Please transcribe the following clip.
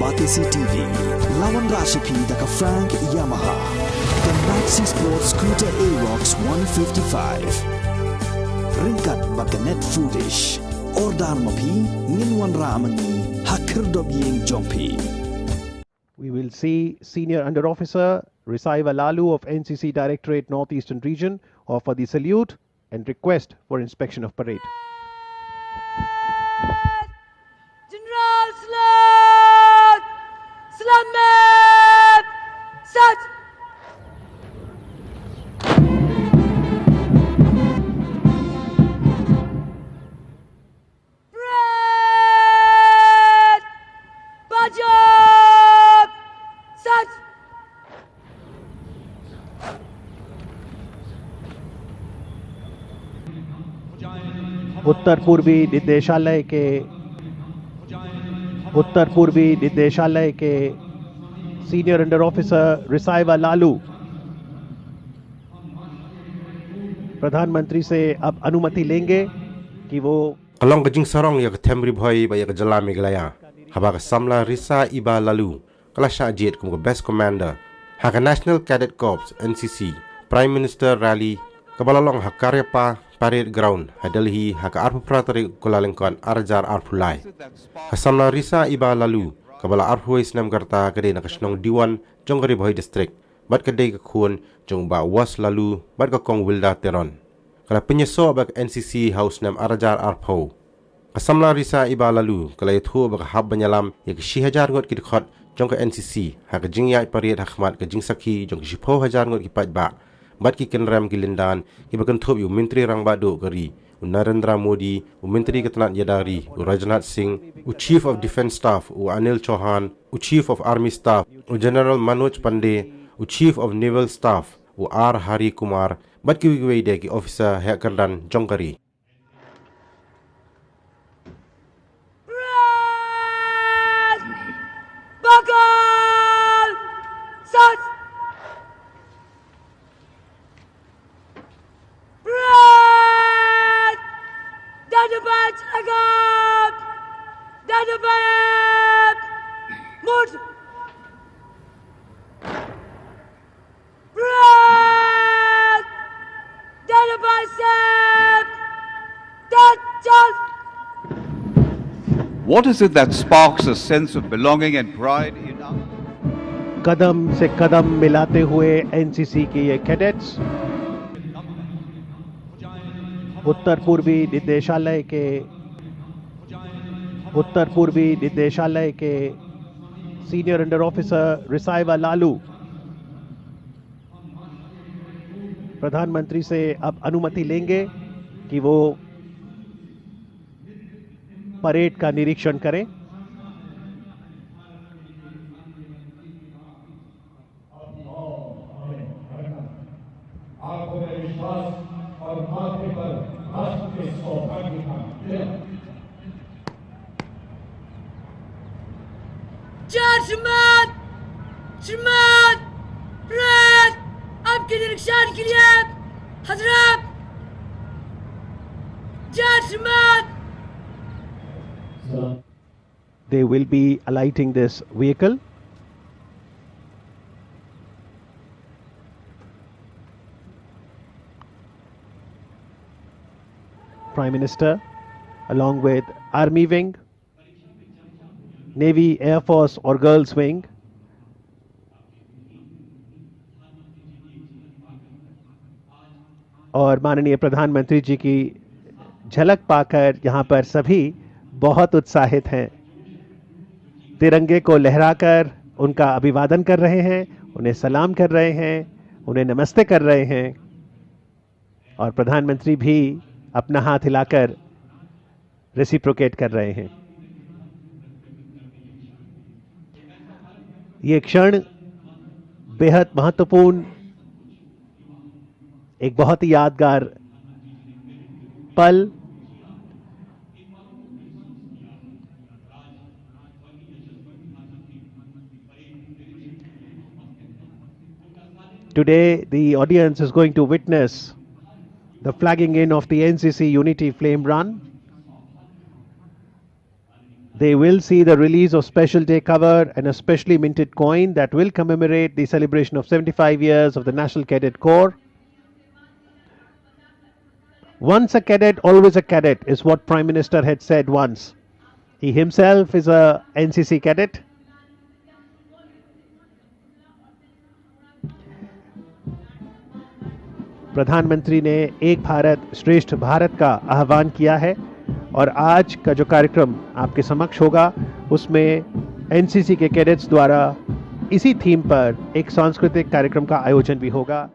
Batisi TV, Lawan Rashipi Daka Frank Yamaha, the Maxi Sports Scooter Arox 155, Ringkat Bakanet Foodish, Ordar Mapi, Ninwan Ramani, Hakir Dobying Jompi. We will see Senior Under Officer Risa-Iba Laloo of NCC Directorate Northeastern Region offer the salute and request for inspection of parade. General Salute! Salamat! Set! Parade! Bajak! Set! उत्तर पूर्वी निदेशालय के senior under officer रिसा-Iba Lalu प्रधानमंत्री से अब अनुमति लेंगे कि वो Kalong kajing sarong ya ketemri boy ba ya kejala meglaya. Haba ka samla Risa-Iba Laloo. Kala Shah Jied kum best commander. Haka National Cadet Corps NCC. Prime Minister rally. Kabalalong hakarya pa parade ground. Hadalhi haka arpu pratari kulalengkon arjar arpulai. Hasamla Risa-Iba Laloo. Kabala arpu isnam garta kade nakasnong diwan jonggari boy district. Bat kade ka khun jong ba was Laloo bat ka kong wilda teron. Kala penyeso bak NCC house nam arajar arpo. Kasamla Risa-Iba Laloo kala yathu bak hab banyalam yak 6,000 ngot ki khot jong ka NCC hak Jingïaid pariat hakmat ka jingsaki jong 10,000 ngot ki pajba bat ki kenram ki lindan ki bakan thop yu menteri rang ba do kari Narendra Modi u menteri ketanat yadari u Rajnath Singh u chief of defense staff u Anil Chauhan u chief of army staff u general Manoj Pandey u chief of naval staff u R Hari Kumar bat ki wigway ki officer hek kandan jongkari. Bakal! Set! Parade! Dadabat agap! Dadabat! Mut! Parade! Dadabat sep! Dajjal! What is it that sparks a sense of belonging and pride in us? कदम से कदम मिलाते हुए NCC के ये cadets उत्तर पूर्वी निदेशालय के senior under officer रिसा-Iba Lalu प्रधानमंत्री से अब अनुमति लेंगे कि वो परेड का निरीक्षण करें. आपको मेरे विश्वास और माथे पर राष्ट्र के सौभाग्य का श्रीमान परेड आपके निरीक्षण के लिए हजरत श्रीमान. They will be alighting this vehicle. Prime Minister, along with Army Wing, Navy, Air Force or Girls Wing, और माननीय प्रधानमंत्री जी की झलक पाकर यहाँ पर सभी बहुत उत्साहित हैं. तिरंगे को लहराकर उनका अभिवादन कर रहे हैं, उन्हें सलाम कर रहे हैं, उन्हें नमस्ते कर रहे हैं और प्रधानमंत्री भी अपना हाथ हिलाकर रेसिप्रोकेट कर रहे हैं. ये क्षण बेहद महत्वपूर्ण, एक बहुत ही यादगार पल. Today, the audience is going to witness the flagging in of the NCC Unity Flame Run. They will see the release of special day cover and a specially minted coin that will commemorate the celebration of 75 years of the National Cadet Corps. Once a cadet, always a cadet is what Prime Minister had said once. He himself is a NCC cadet. प्रधानमंत्री ने एक भारत श्रेष्ठ भारत का आह्वान किया है और आज का जो कार्यक्रम आपके समक्ष होगा उसमें एनसीसी के कैडेट्स द्वारा इसी थीम पर एक सांस्कृतिक कार्यक्रम का आयोजन भी होगा।